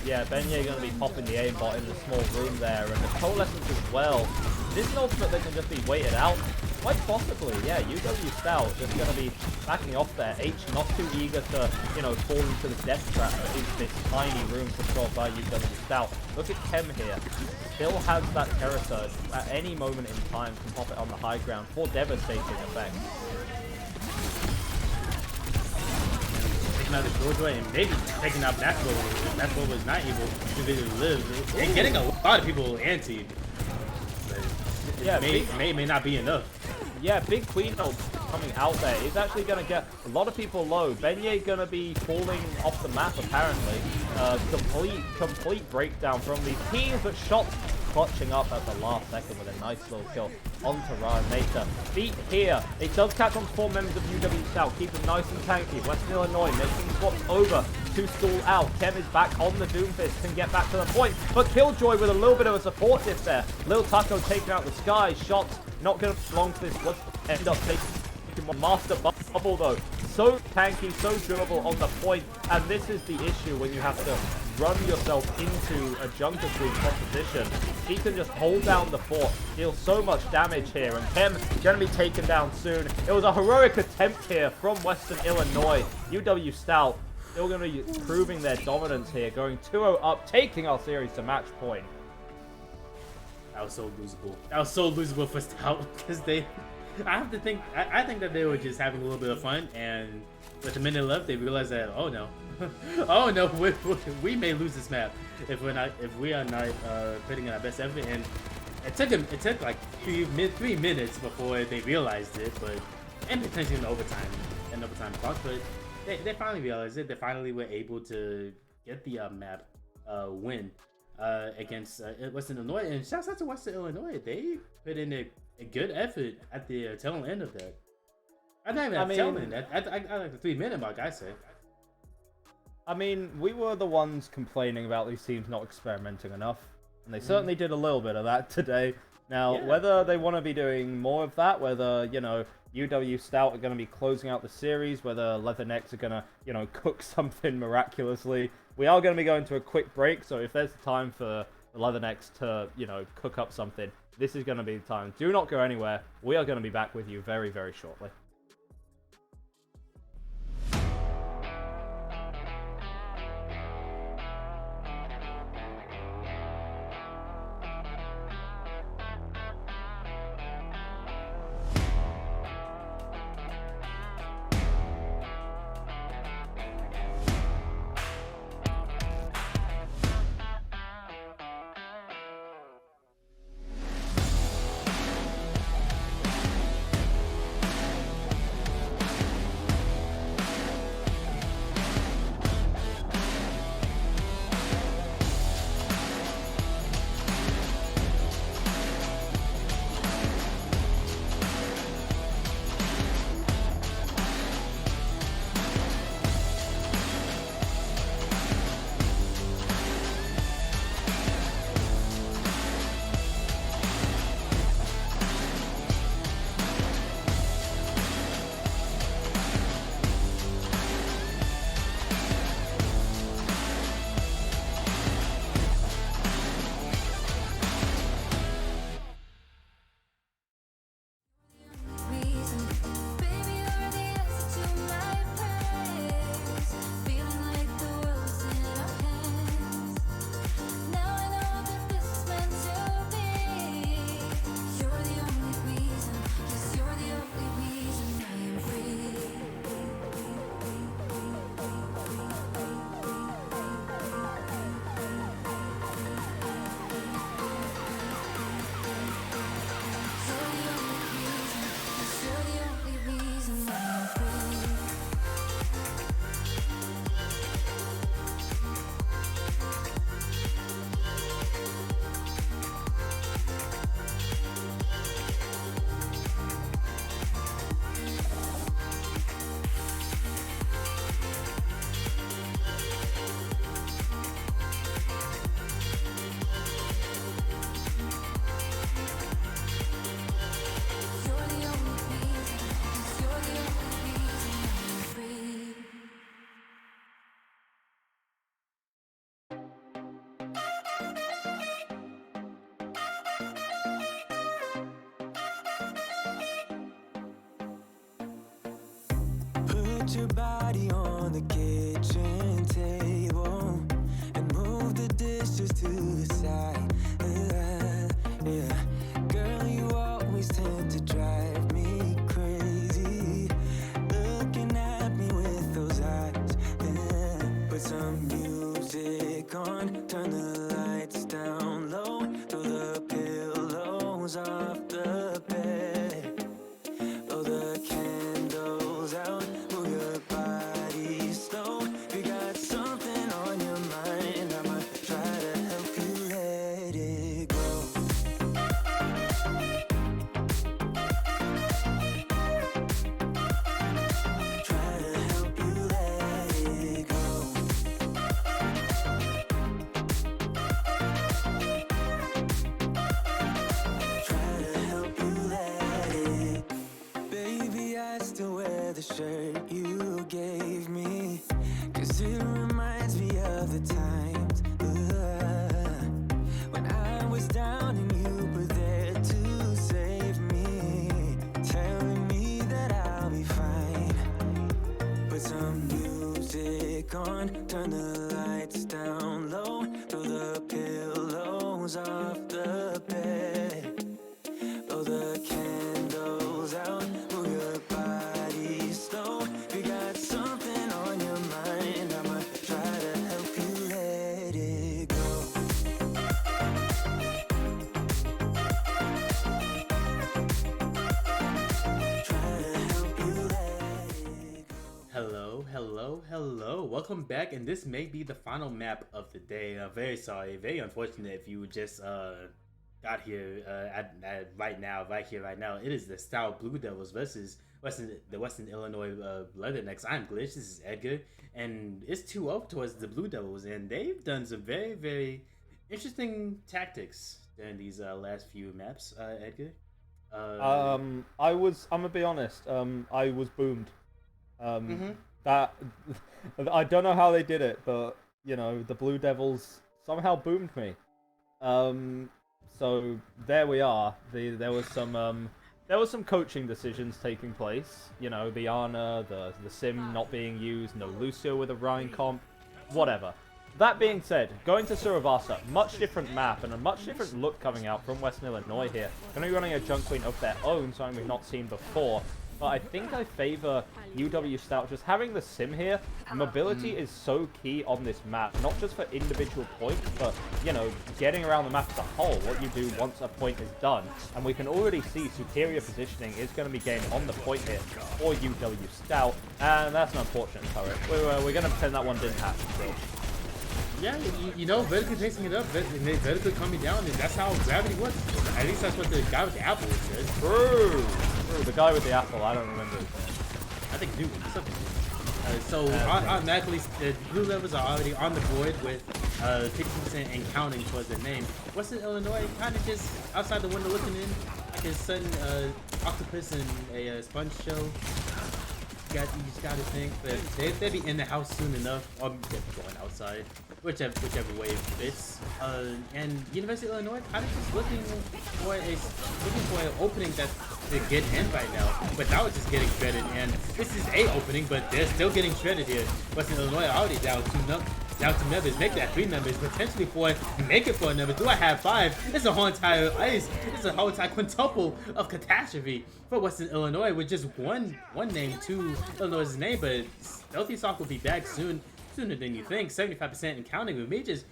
Yeah, Benye going to be popping the aimbot in the small room there, and the coalescence as well. This is an ultimate that can just be waited out. Quite possibly, yeah, UW-Stout just going to be backing off there. H not too eager to, you know, fall into the death trap that is this tiny room controlled by UW-Stout. Look at Kem here. Still has that Terror Surge. At any moment in time can pop it on the high ground for devastating effect. Taking out the Killjoy and maybe taking out Maxwell if Maxwell was not able to really live. And getting a lot of people anti. Yeah, may not be enough. Yeah, big Queen ult coming out there is actually going to get a lot of people low. Benye going to be falling off the map apparently. Complete breakdown from these teams, but shots clutching up at the last second with a nice little kill onto Ryanator. Beat here. It does catch on 4 members of UW-Stout. Keep them nice and tanky. Western Illinois making swaps over to stall out. Kem is back on the Doomfist, can get back to the point, but Killjoy with a little bit of a support diff there. Lil Taco taking out the sky. Shots not going to belong to this. Let's end up taking one master bubble though. so tanky, so durable on the point, and this is the issue when you have to run yourself into a Junker Queen composition. He can just hold down the fort, deal so much damage here, and Kim going to be taken down soon. It was a heroic attempt here from Western Illinois. UW-Stout still going to be proving their dominance here, going 2-0 up, taking our series to match point. That was so losable. That was so losable for Stout because I think that they were just having a little bit of fun, and with a minute left, they realized that oh no, oh no, we may lose this map if we are not putting in our best effort. And it took like 3 minutes before they realized it, but and potentially in overtime clock, but they finally realized it. They finally were able to get the map win against Western Illinois. And shouts out to Western Illinois, they put in a good effort at the tail end of that. I don't even tail end. I like the 3-minute mark, I say. I mean, we were the ones complaining about these teams not experimenting enough, and they certainly did a little bit of that today. Now, whether they want to be doing more of that, whether, you know, UW-Stout are going to be closing out the series, whether Leathernecks are going to, you know, cook something miraculously, we are going to be going to a quick break, so if there's time for the Leathernecks to, you know, cook up something, this is going to be the time. Do not go anywhere. We are going to be back with you very, very shortly. Put your body on the kitchen table and move the dishes to the side. Yeah. Girl, you always tend to drive me crazy, looking at me with those eyes. Yeah. Put some music on, turn the lights down low, throw the pillows off the bed, blow the candles out, move your body slow. If you got something on your mind, I might try to help you let it go. Try to help you let it go. the lights down low, throw the pillows off the bed, blow the candles out, move your body slow. If you got something on your mind, I'ma try to help you let it go. Try to help you let it go. Hello. Welcome back, and this may be the final map of the day. I'm very sorry, very unfortunate if you just got here right now. It is the Stout Blue Devils versus the Western Illinois Leathernecks. I'm Glitch. This is Edgar, and it's 2-0 towards the Blue Devils, and they've done some very, very interesting tactics during these last few maps. Edgar. I'm gonna be honest. I was boomed. That I don't know how they did it, but you know the Blue Devils somehow boomed me. So there we are. There was some coaching decisions taking place. You know, the Ana, the Sim not being used, no Lucio with a Ryan comp, whatever. That being said, going to Suravasa, much different map and a much different look coming out from Western Illinois here. Going to be running a junk queen of their own, something we've not seen before. But I think I favor UW-Stout. Just having the Sim here, mobility is so key on this map, not just for individual points, but, you know, getting around the map as a whole, what you do once a point is done. And we can already see superior positioning is going to be gained on the point here for UW-Stout, and that's an unfortunate turret. We're going to pretend that one didn't happen still. Yeah, you know, vertically placing it up, vertically coming down, and that's how gravity works. At least that's what the guy with the apple says. True. The guy with the apple, I don't remember his name. I think Newton, something. So automatically, the Blue Devils are already on the board with 50% and counting towards their name. Western Illinois kind of just outside the window looking in, like a sudden octopus and a sponge shell. You just gotta think, but they'll be in the house soon enough, or they'll be going outside, whichever way it fits. And University of Illinois kind of just looking for an opening that to get in right now, but now it's just getting shredded. And this is a opening, but they're still getting shredded here. Western Illinois already down two members, make that 3 members, potentially 4, make it 4 members. Do I have 5? It's a whole entire ice. It's a whole entire quintuple of catastrophe for Western Illinois with just one name, 2 Illinois' name, but Stealthy Sock will be back sooner than you think. 75% and counting. We may just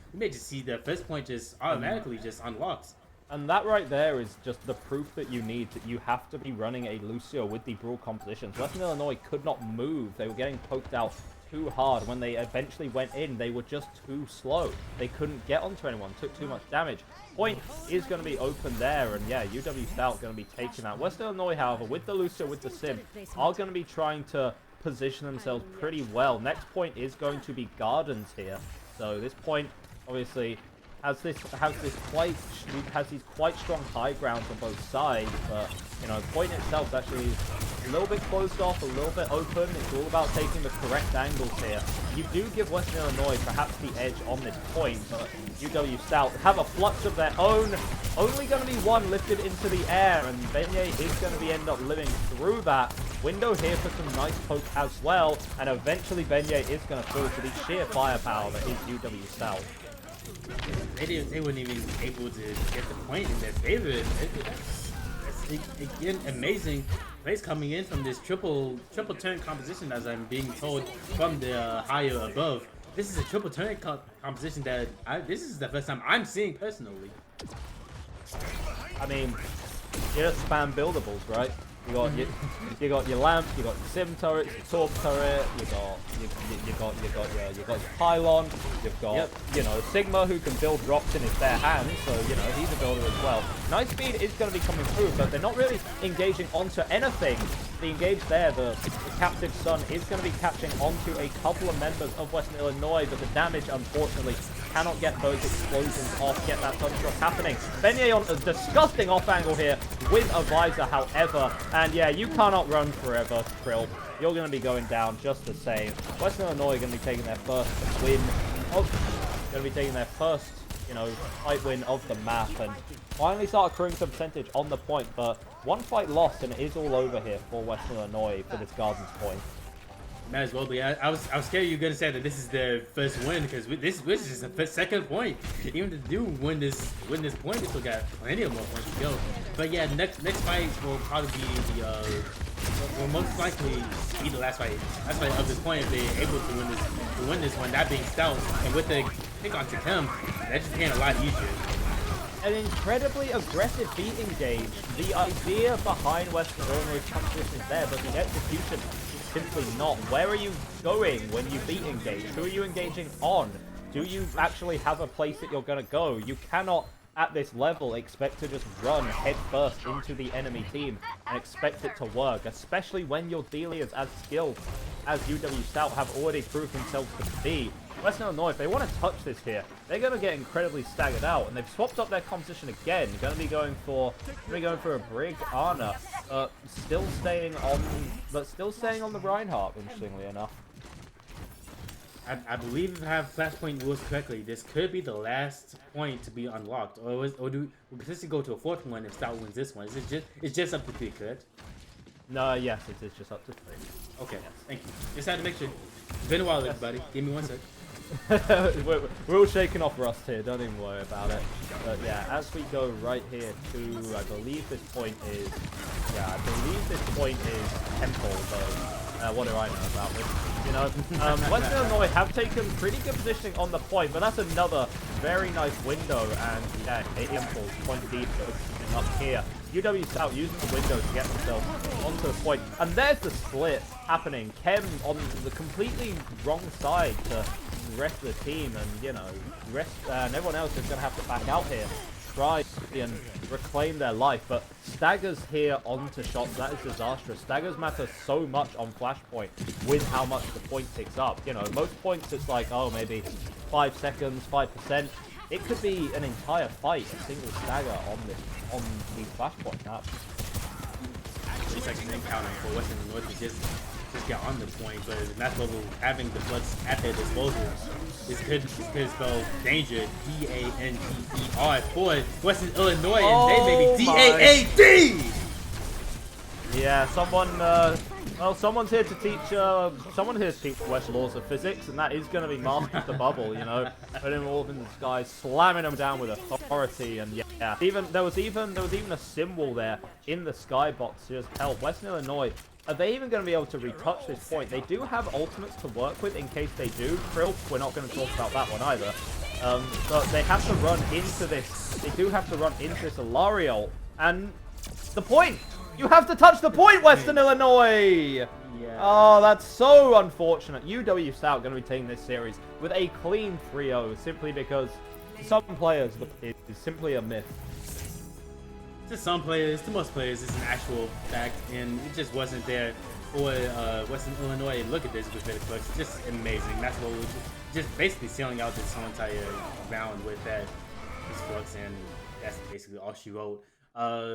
see the first point just automatically just unlocks. And that right there is just the proof that you need that you have to be running a Lucio with the Brawl compositions. Western Illinois could not move. They were getting poked out too hard. When they eventually went in, they were just too slow. They couldn't get onto anyone, took too much damage. Point is going to be open there, and yeah, UW-Stout going to be taking that. Western Illinois, however, with the Lucio, with the Sim, are going to be trying to position themselves pretty well. Next point is going to be Gardens here. So this point, obviously, has these quite strong high grounds on both sides, but you know, point itself is actually a little bit closed off, a little bit open. It's all about taking the correct angles here. You do give Western Illinois perhaps the edge on this point, but UW-Stout have a flux of their own. Only going to be one lifted into the air, and Beignet is going to end up living through that. Window here for some nice poke as well, and eventually Beignet is going to fall to the sheer firepower that is UW-Stout. They weren't even able to get the point in their favor. That's again amazing plays coming in from this triple turn composition, as I'm being told from the higher above. This is a triple turn composition that this is the first time I'm seeing personally. I mean, you just spam buildables, right? You got your lamp, you got your sim turret, your torp turret, you got your pylon, you've got you know, Sigma, who can build drops in his bare hands, so you know he's a builder as well. Nice speed is going to be coming through, but they're not really engaging onto anything. The engage there, the captive son is going to be catching onto a couple of members of Western Illinois, but the damage unfortunately cannot get those explosions off, get that thunderstruck happening. Beignet on a disgusting off angle here with a visor, however, and yeah, you cannot run forever, Krill. You're going to be going down just the same. Western Illinois are going to be taking their first win you know, fight win of the map, and finally start accruing some percentage on the point, but one fight lost and it is all over here for Western Illinois for this Gardens point. Might as well be. I was scared you were gonna say that this is their first win because this is just a second point. Even to do win this point, they still got plenty of more points to go. But yeah, next fight will probably be the will most likely be the last fight of this point if they're able to win this one. That being Stout, and with the pick on Takem, that just became a lot easier. An incredibly aggressive beat engage. The idea behind Western Illinois' competition is there, but the execution is simply not. Where are you going when you beat engage? Who are you engaging on? Do you actually have a place that you're going to go? You cannot, at this level, expect to just run headfirst into the enemy team and expect it to work, especially when your dealers as skilled as UW-Stout have already proved themselves to be. Western Illinois, if they want to touch this here, they're going to get incredibly staggered out, and they've swapped up their composition again. They're going to be going for a Brig Ana, still staying on the Reinhardt, interestingly enough. I believe if I have Flashpoint rules correctly, this could be the last point to be unlocked, or do we potentially go to a fourth one if Stout wins this one? It's just up to 3, correct? No, yes, it is just up to 3. Okay, yes. Thank you. Just had to make sure. It's been a while, everybody. Give me 1 sec. we're all shaking off rust here, don't even worry about it. But yeah, as we go right here to, I believe this point is Temple, though. What do I know about this? You know, Western Illinois have taken pretty good positioning on the point, but that's another very nice window, and yeah, Temple's point deep up here. UW-Stout using the window to get themselves onto the point, and there's the split happening. Kem on the completely wrong side to the rest of the team, and you know, and everyone else is going to have to back out here, try and reclaim their life. But staggers here onto shots, that is disastrous. Staggers matter so much on Flashpoint with how much the point ticks up. You know, most points it's like, oh, maybe 5 seconds, 5%. It could be an entire fight, a single stagger on the Flashpoint map. 3 seconds counting for Western Illinois to just get on the point, but Math Level having the Flux at their disposal, this could spell danger, D-A-N-G-E-R, for Western Illinois, and they may be D-A-A-D! Yeah, someone's here to teach West laws of physics, and that is going to be Master the Bubble, you know, putting them all up in the sky, slamming them down with authority, and yeah, there was even a symbol there in the skybox to just help. Western Illinois, are they even going to be able to retouch this point? They do have ultimates to work with in case they do. Krill, we're not going to talk about that one either. But they have to run into this. They do have to run into this Alario, and the point. You have to touch the point, Western Illinois! Yeah. Oh, that's so unfortunate. UW-Stout going to be taking this series with a clean 3-0 simply because some players is simply a myth. To some players, to most players, it's an actual fact, and it just wasn't there for Western Illinois. Look at this with Flux, just amazing. That's what we're just basically sealing out this whole entire round with that Flux, and that's basically all she wrote.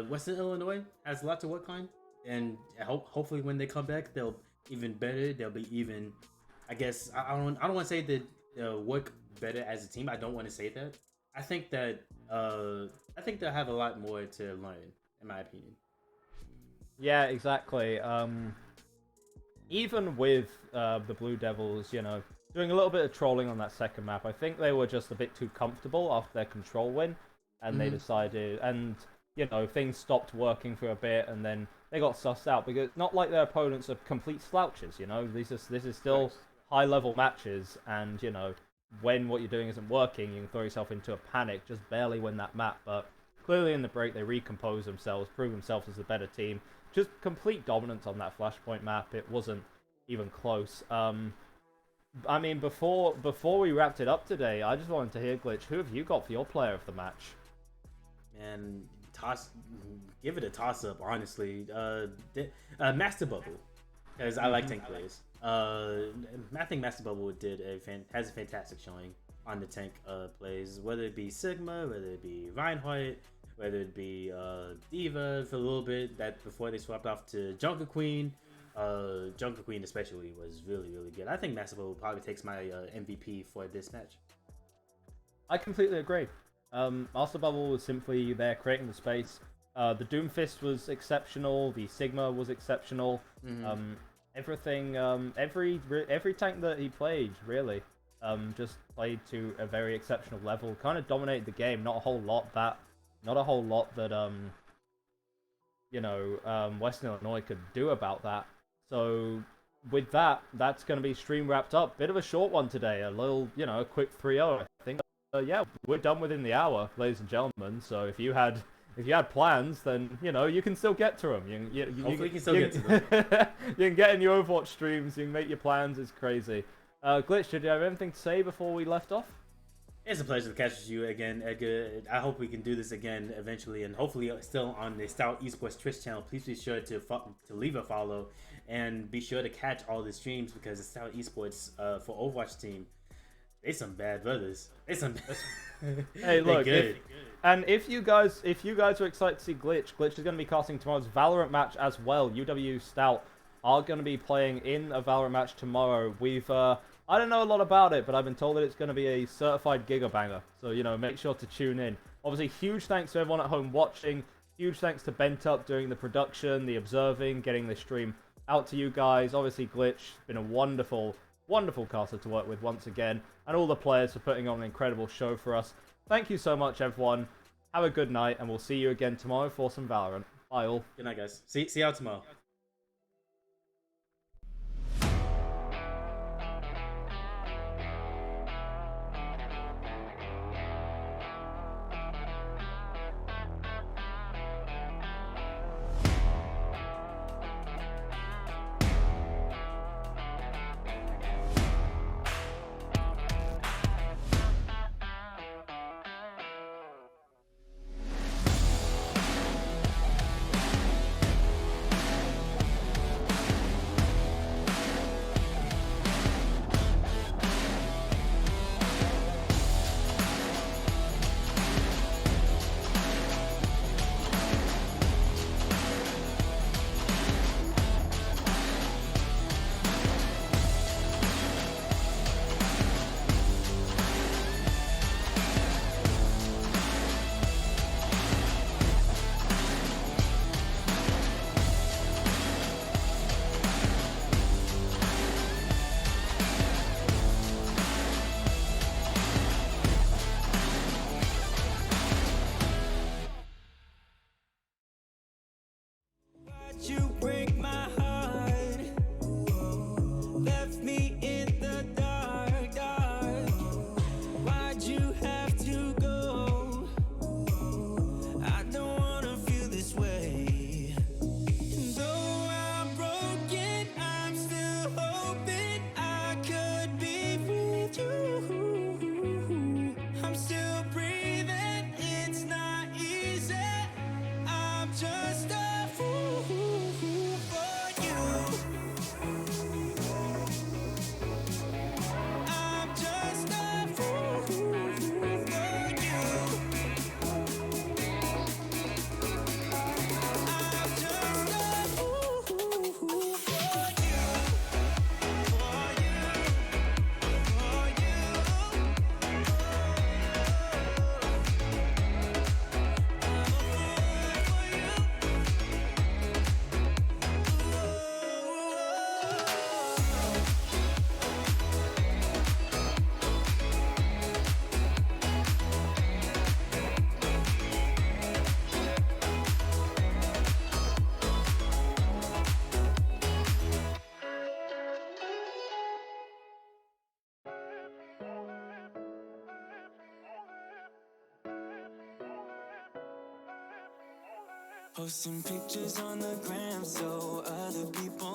Western Illinois has a lot to work on, and hopefully when they come back, they'll even better. They'll be even. I guess I don't want to say that they'll work better as a team. I don't want to say that. I think that they'll have a lot more to learn, in my opinion. Yeah, exactly. Even with the Blue Devils, you know, doing a little bit of trolling on that second map, I think they were just a bit too comfortable after their control win, and they decided, and you know, things stopped working for a bit, and then they got sussed out because not like their opponents are complete slouches. You know, this is still high-level matches, and you know, when what you're doing isn't working, you can throw yourself into a panic, just barely win that map. But clearly in the break, they recompose themselves, prove themselves as a better team. Just complete dominance on that Flashpoint map. It wasn't even close. I mean, before we wrapped it up today, I just wanted to hear, Glitch, who have you got for your player of the match? Man, give it a toss-up, honestly. Master Bubble, because I like tank plays. I think Master Bubble has a fantastic showing on the tank plays, whether it be Sigma, whether it be Reinhardt, whether it be Diva for a little bit, that before they swapped off to Junker Queen. Junker Queen especially was really, really good. I think Master Bubble probably takes my MVP for this match. I completely agree. Master Bubble was simply there creating the space. The Doomfist was exceptional. The Sigma was exceptional. everything, every tank that he played, really, just played to a very exceptional level. Kind of dominated the game. Not a whole lot that, Western Illinois could do about that. So with that, that's going to be stream wrapped up. Bit of a short one today. A little, a quick 3-0, I think. Yeah, we're done within the hour, ladies and gentlemen. So if you had plans, then you can still get to them. Hopefully, you can still get to them. You can get in your Overwatch streams. You can make your plans. It's crazy. Glitch, did you have anything to say before we left off? It's a pleasure to catch you again, Edgar. I hope we can do this again eventually, and hopefully still on the Stout Esports Twitch channel. Please be sure to leave a follow, and be sure to catch all the streams, because the Stout Esports for Overwatch team, they some bad brothers. They some. Hey, look, if you guys are excited to see Glitch is going to be casting tomorrow's Valorant match as well. UW-Stout are going to be playing in a Valorant match tomorrow. I don't know a lot about it, but I've been told that it's going to be a certified gigabanger. So, make sure to tune in. Obviously, huge thanks to everyone at home watching. Huge thanks to Bent Up doing the production, the observing, getting the stream out to you guys. Obviously, Glitch, been a wonderful, wonderful caster to work with once again. And all the players for putting on an incredible show for us. Thank you so much, everyone. Have a good night, and we'll see you again tomorrow for some Valorant. Bye, all. Good night, guys. See y'all tomorrow. You break my heart, left me in the dark, dark. Why'd you have to go? I don't wanna feel this way. Though I'm broken, I'm still hoping I could be with you. I'm still breathing, it's not easy. I'm just a fool for you. I'm just a fool for you. I'm just a fool for you. For Posting pictures on the gram so other people